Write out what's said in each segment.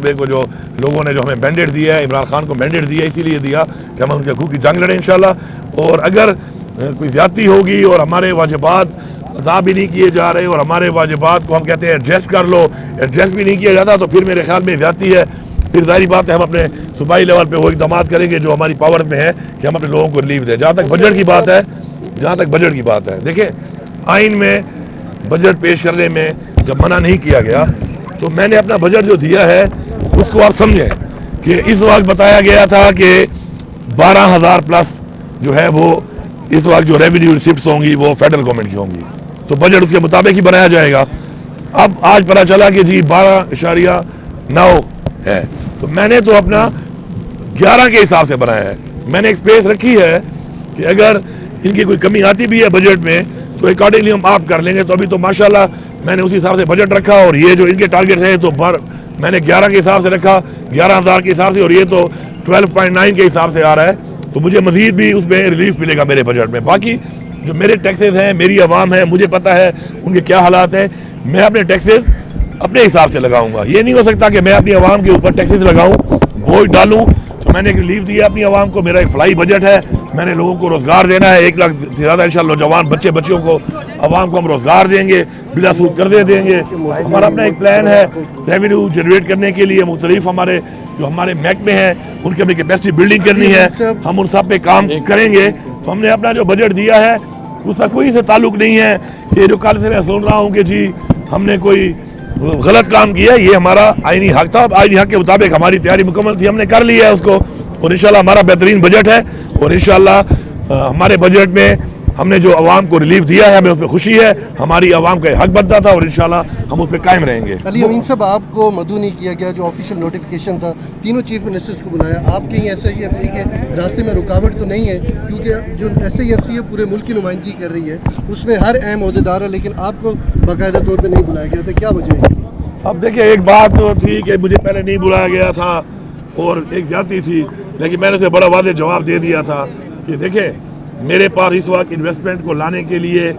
सूबे को जो लोगों ने जो हमें मैंडेट दिया है, इमरान खान को मैंडेट दिया, इसीलिए दिया कि हम उनके हकूक़ की जंग लड़ें इंशाल्लाह। और अगर कोई ज़्यादती होगी और हमारे वाजिबात अदा भी नहीं किए जा रहे और हमारे वाजिबात को हम कहते हैं एडजस्ट कर लो, एडजस्ट भी नहीं किया जाता, तो फिर मेरे ख्याल में ज़्यादती है। फिर जाहिर बात है हम अपने सूबाई लेवल पे वो इक़दाम करेंगे जो हमारी पावर में है कि हम अपने लोगों को रिलीफ दें। जहाँ तक बजट की बात है, देखिए आइन में बजट पेश करने में जब मना नहीं किया गया तो मैंने अपना बजट जो दिया है उसको आप समझें कि इस वक्त बताया गया था कि 12,000 प्लस जो है वो इस वक्त जो रेवेन्यू रिसिप्ट्स होंगी वो फेडरल गवर्नमेंट की होंगी, तो बजट उसके मुताबिक ही बनाया जाएगा। अब आज पता चला कि जी 12.9 है, तो मैंने तो अपना 11 के हिसाब से बनाया है। मैंने एक स्पेस रखी है कि अगर इनकी कोई कमी आती भी है बजट में तो अकॉर्डिंगली हम आप कर लेंगे। तो अभी तो माशाल्लाह मैंने उसी हिसाब से बजट रखा और ये जो इनके टारगेट्स हैं तो मैंने 11 के हिसाब से रखा, 11,000 के हिसाब से, और ये तो 12.9 के हिसाब से आ रहा है, तो मुझे मजीद भी उसमें रिलीफ मिलेगा मेरे बजट में। बाकी जो मेरे टैक्सेस हैं, मेरी आवाम है, मुझे पता है उनके क्या हालात हैं, मैं अपने टैक्सेस अपने हिसाब से लगाऊंगा। ये नहीं हो सकता कि मैं अपनी आवाम के ऊपर टैक्सेस लगाऊं, बोझ डालूं। तो मैंने एक रिलीफ दिया अपनी आवाम को, मेरा एक फ्लाई बजट है, मैंने लोगों को रोज़गार देना है, 1 लाख से ज़्यादा इंशाअल्लाह नौजवान बच्चियों को, आवाम को हम रोज़गार देंगे, बिला सूद कर्जे देंगे। हमारा अपना एक प्लान है रेवेन्यू जनरेट करने के लिए। मुख्तलिफ हमारे जो हमारे महकमे हैं उनकी अपनी कैपेसिटी बिल्डिंग करनी है, हम उन सब पे काम करेंगे। तो हमने अपना जो बजट दिया है उसका कोई से ताल्लुक नहीं है ये जो कल से मैं सुन रहा हूँ कि जी हमने कोई गलत काम किया। ये हमारा आईनी हक था, आईनी हक के मुताबिक हमारी तैयारी मुकम्मल थी, हमने कर लिया है उसको, और इंशाल्लाह हमारा बेहतरीन बजट है। और इंशाल्लाह हमारे बजट में हमने जो आवाम को रिलीफ दिया है हमें उसमें खुशी है, हमारी आवाम का हक बनता था और इंशाल्लाह हम उस पर कायम रहेंगे। अली अमीन साहब, आपको मदऊ नहीं किया गया, जो ऑफिशियल नोटिफिकेशन था, तीनों चीफ मिनिस्टर्स को बुलाया, आप कहीं SIFC के रास्ते में रुकावट तो नहीं है? क्योंकि जो SIFC है पूरे मुल्क की नुमाइंदगी कर रही है, उसमें हर अहम ओहदेदार है, लेकिन आपको बाकायदा तौर पर नहीं बुलाया गया था, क्या वजह है इसकी? अब देखिए, एक बात तो थी कि मुझे पहले नहीं बुलाया गया था और एक जाती थी, लेकिन मैंने उसे बड़ा वाज़ेह जवाब दे दिया था कि देखें मेरे पास इस वक्त इन्वेस्टमेंट को लाने के लिए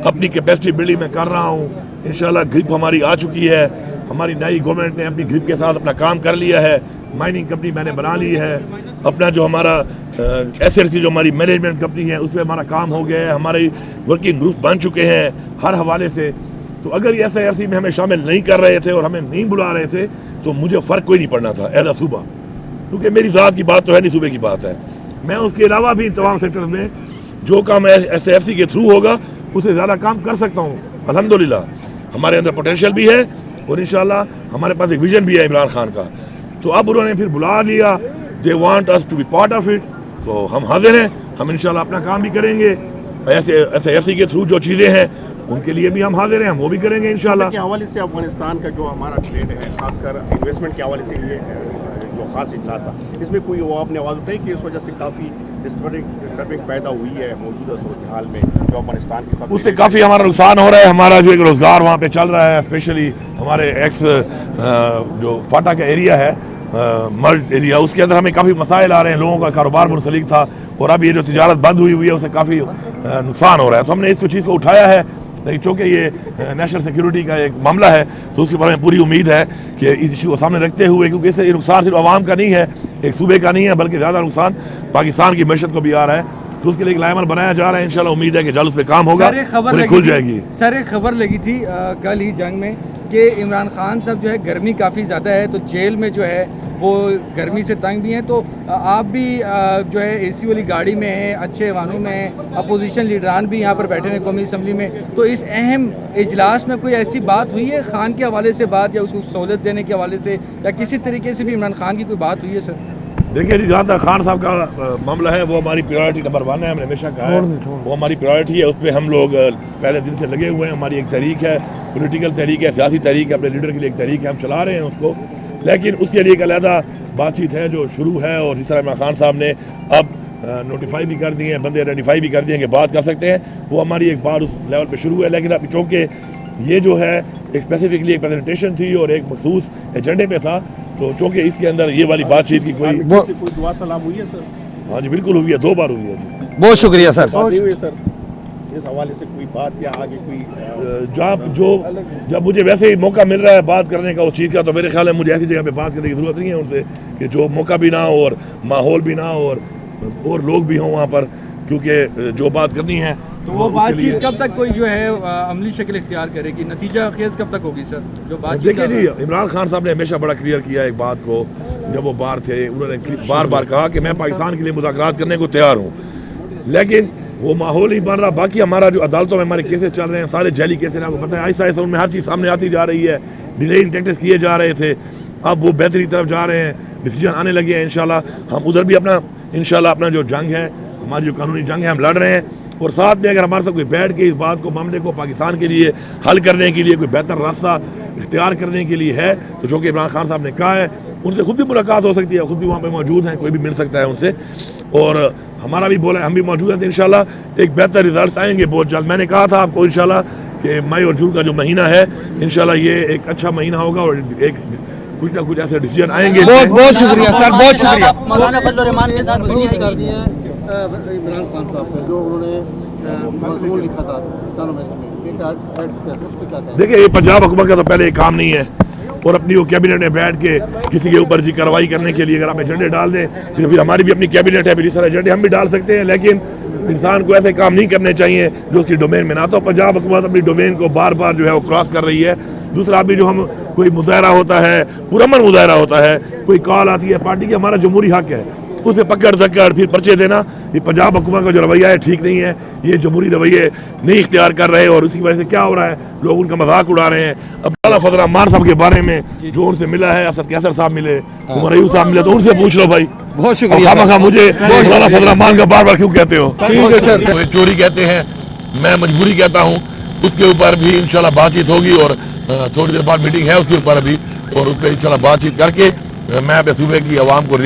अपनी कैपेसिटी बिल्डिंग में कर रहा हूँ। इंशाल्लाह ग्रिप हमारी आ चुकी है, हमारी नई गवर्नमेंट ने अपनी ग्रिप के साथ अपना काम कर लिया है, माइनिंग कंपनी मैंने बना ली है, अपना जो हमारा SRC जो हमारी मैनेजमेंट कंपनी है उसमें हमारा काम हो गया है, हमारे वर्किंग ग्रुप बन चुके हैं हर हवाले से। तो अगर ये SIFC में हमें शामिल नहीं कर रहे थे और हमें नहीं बुला रहे थे तो मुझे फ़र्क कोई नहीं पड़ना था एज अ सूबा, क्योंकि मेरी ज़ात की बात तो है नहीं, सूबे की बात है। मैं उसके अलावा भी तमाम सेक्टर्स में जो काम SIFC के थ्रू होगा उससे ज़्यादा काम कर सकता हूँ। अल्हम्दुलिल्लाह हमारे अंदर पोटेंशियल भी है और इंशाल्लाह हमारे पास एक विजन भी है इमरान खान का। तो अब उन्होंने फिर बुला लिया, they want us to be part of it, तो हम हाजिर हैं, हम इंशाल्लाह अपना काम भी करेंगे। ऐसे SIFC के थ्रू जो चीज़ें हैं उनके लिए भी हम हाजिर हैं, हम वो भी करेंगे इंशाल्लाह। के हवाले से अफगानिस्तान का जो हमारा ट्रेड है, खासकर इन्वेस्टमेंट के हवाले से ये जो खास इजलास था, इसमें कोई वो आपने आवाज़ उठाई कि इस वजह से काफ़ी डिस्टर्बिंग पैदा हुई है मौजूदा सूरत हाल में जो अफगानिस्तान के साथ, उससे काफ़ी हमारा नुकसान हो रहा है। हमारा जो एक रोज़गार वहाँ पे चल रहा है, स्पेशली हमारे जो फाटा का एरिया है, मर्ड एरिया, उसके अंदर हमें काफ़ी मसाइल आ रहे हैं, लोगों का कारोबार मुंसलिक था और अब ये जो तिजारत बंद हुई है उससे काफ़ी नुकसान हो रहा है। तो हमने इसको चीज़ को उठाया है, लेकिन चूँकि ये नेशनल सिक्योरिटी का एक मामला है तो उसके बारे में पूरी उम्मीद है कि इस इशू को सामने रखते हुए, क्योंकि इससे नुकसान सिर्फ आवाम का नहीं है, एक सूबे का नहीं है, बल्कि ज़्यादा नुकसान पाकिस्तान की मैशत को भी आ रहा है, तो उसके लिए एक लाइमल बनाया जा रहा है। इंशाल्लाह उम्मीद है कि जल्द उस पर काम होगा और खुल जाएगी। सर, एक खबर लगी थी कल ही जंग में कि इमरान खान साहब जो है गर्मी काफ़ी ज़्यादा है तो जेल में जो है वो गर्मी से तंग भी हैं, तो आप भी जो है AC वाली गाड़ी में हैं, अच्छे वाहनों में हैं, अपोजिशन लीडरान भी यहाँ पर बैठे हैं कौमी असम्बली में, तो इस अहम इजलास में कोई ऐसी बात हुई है खान के हवाले से बात, या उसको सहूलत देने के हवाले से, या किसी तरीके से भी इमरान खान की कोई बात हुई है? सर देखिए जी, जहाँ तक खान साहब का मामला है वो हमारी प्रायोरिटी नंबर 1 है, हमने हमेशा कहा है वो हमारी प्रायोरिटी है, उस पर हम लोग पहले दिन से लगे हुए हैं। हमारी एक तहरीक है, पॉलिटिकल तहरीक है, सियासी तहरीक है, अपने लीडर के लिए एक तहरीक है, हम चला रहे हैं उसको, लेकिन उसके लिए एक अलहदा बातचीत है जो शुरू है। और जिस तरह इमरान खान साहब ने अब नोटिफाई भी कर दिए हैं, बंदे आइडेंटिफाई भी कर दिए हैं कि बात कर सकते हैं, वो हमारी एक बात उस लेवल पे शुरू है। लेकिन अब चूँकि ये जो है एक स्पेसिफिकली एक प्रेजेंटेशन थी और एक मखसूस एजेंडे पे था, तो चूँकि इसके अंदर ये वाली बातचीत की कोई दुआ सलाम हुई है सर? हाँ जी बिल्कुल हुई है, 2 बार हुई है। बहुत शुक्रिया सर। सर इस हवाले से कोई बात या आगे कोई जब मुझे वैसे ही मौका मिल रहा है बात करने का उस चीज़ का, तो मेरे ख्याल है मुझे ऐसी जगह पे बात करने की ज़रूरत नहीं है उनसे कि जो मौका भी ना हो और माहौल भी ना हो और लोग भी हों वहाँ पर, क्योंकि जो बात करनी है तो वो बातचीत कब तक कोई जो है अमली शक्ल इख्तियार करेगी, नतीजा खेज कब तक होगी सर जो बातचीत? देखिए जी, इमरान खान साहब ने हमेशा बड़ा क्लियर किया एक बात को, जब वो बाहर थे उन्होंने बार बार कहा कि मैं पाकिस्तान के लिए मुज़ाकरात करने को तैयार हूँ, लेकिन वो माहौल ही बन रहा। बाकी हमारा जो अदालतों में हमारे केसेस चल रहे हैं सारे जैली केसेस, आपको पता है आहिस्ता आहिस्ता उनमें हर चीज़ सामने आती जा रही है। डिलेइंग टैक्टिक्स किए जा रहे थे, अब वो बेहतरी की तरफ जा रहे हैं, डिसीजन आने लगे हैं। इंशाल्लाह हम उधर भी अपना जो जंग है, हमारी जो कानूनी जंग है, हम लड़ रहे हैं। और साथ में अगर हमारे साथ कोई बैठ के इस बात को, मामले को पाकिस्तान के लिए हल करने के लिए कोई बेहतर रास्ता इख्तियार करने के लिए है, तो जो कि इमरान खान साहब ने कहा है, उनसे खुद भी मुलाकात हो सकती है, खुद भी वहाँ पे मौजूद हैं, कोई भी मिल सकता है उनसे। और हमारा भी बोला है, हम भी मौजूद हैं, तो इंशाल्लाह एक बेहतर रिजल्ट आएंगे बहुत जल्द। मैंने कहा था आपको इंशाल्लाह कि मई और जून का जो महीना है, इंशाल्लाह ये एक अच्छा महीना होगा और एक कुछ ना कुछ ऐसे डिसीजन आएंगे। बहुत बहुत शुक्रिया सर, बहुत शुक्रिया। मौलाना फजल रहमान के साथ मजबूत कर दिए इमरान खान साहब ने, जो उन्होंने मजमून लिखा था इकोनॉमिस्ट में, उस पे क्या कहें? देखिए, ये पंजाब हुकूमत का तो पहले एक काम नहीं है, और अपनी वो कैबिनेट में बैठ के किसी के ऊपर जी कार्रवाई करने के लिए अगर आप एजेंडे डाल दें, फिर हमारी भी अपनी कैबिनेट है, फिर इस तरह एजेंडे हम भी डाल सकते हैं, लेकिन इंसान को ऐसे काम नहीं करने चाहिए जो उसकी डोमेन में ना। तो पंजाब हुकूमत अपनी डोमेन को बार बार जो है वो क्रॉस कर रही है। दूसरा अभी जो हम कोई मुजाहरा होता है, पुरअमन मुजाहरा होता है, कोई कॉल आती है पार्टी की, हमारा जमहूरी हक है, उसे पकड़ सकड़ फिर पर्चे देना, ये पंजाब हुकूमत का जो रवैया है ठीक नहीं है। ये जमहूरी रवैये नहीं इख्तियार कर रहे, और उसी वजह से क्या हो रहा है, लोग उनका मजाक उड़ा रहे हैं। अब मौलाना फजल रहमान साहब के बारे में जो उनसे मिला है, असद कैसर साहब मिले, उमर अयूब साहब मिले, तो उनसे पूछ लो भाई। बहुत शुक्रिया। खामखा मुझे मौलाना फजल रहमान का बार बार क्यों कहते हो? ठीक है सर। वो चोरी कहते हैं, मैं मजबूरी कहता हूँ। उसके ऊपर भी इंशाल्लाह बातचीत होगी, और थोड़ी देर बाद मीटिंग है उसके ऊपर अभी, और उस पर इंशाल्लाह बातचीत करके मैं सूबे की आवाम को